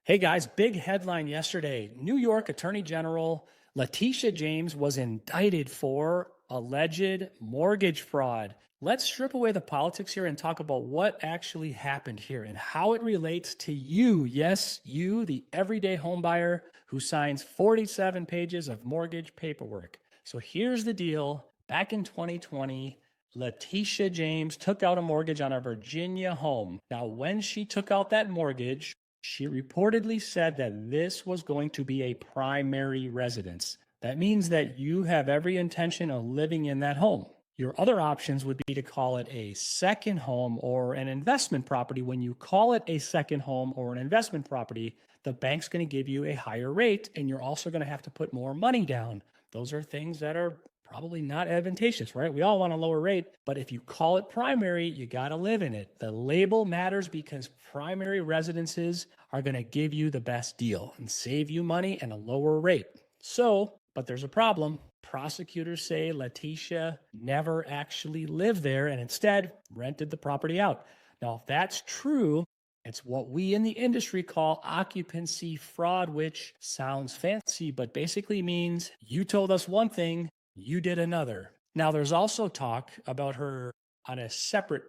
Hey guys, big headline yesterday. New York Attorney General Letitia James was indicted for alleged mortgage fraud. Let's strip away the politics here and talk about what actually happened here and how it relates to you. Yes, you, the everyday homebuyer who signs 47 pages of mortgage paperwork. So here's the deal. Back in 2020, Letitia James took out a mortgage on a Virginia home. Now, when she took out that mortgage, she reportedly said that this was going to be a primary residence. That means that you have every intention of living in that home. Your other options would be to call it a second home or an investment property. When you call it a second home or an investment property, the bank's going to give you a higher rate and you're also going to have to put more money down. Those are things that are probably not advantageous, right? We all want a lower rate, but if you call it primary, you got to live in it. The label matters because primary residences are going to give you the best deal and save you money and a lower rate. So, but there's a problem. Prosecutors say Letitia never actually lived there and instead rented the property out. Now, if that's true, it's what we in the industry call occupancy fraud, which sounds fancy, but basically means you told us one thing, you did another. Now, there's also talk about her on a separate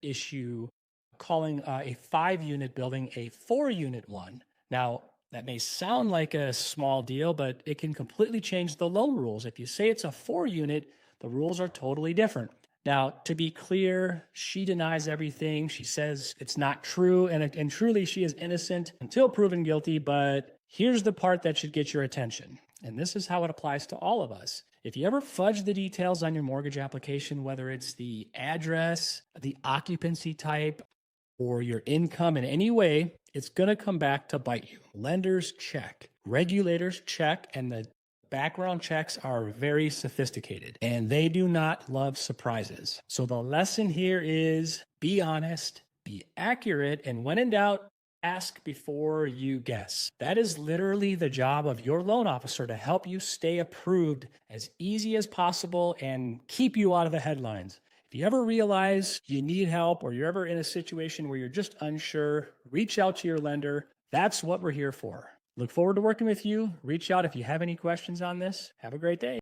issue calling a 5-unit building a 4-unit one. Now, that may sound like a small deal, but it can completely change the loan rules. If you say it's a 4-unit, the rules are totally different. Now, to be clear, she denies everything. She says it's not true, and truly she is innocent until proven guilty. But here's the part that should get your attention. And this is how it applies to all of us. If you ever fudge the details on your mortgage application, whether it's the address, the occupancy type, or your income in any way, it's going to come back to bite you. Lenders check, regulators check, and the background checks are very sophisticated and they do not love surprises. So the lesson here is be honest, be accurate, and when in doubt, ask before you guess. That is literally the job of your loan officer to help you stay approved as easy as possible and keep you out of the headlines. If you ever realize you need help or you're ever in a situation where you're just unsure, reach out to your lender. That's what we're here for. Look forward to working with you. Reach out if you have any questions on this. Have a great day.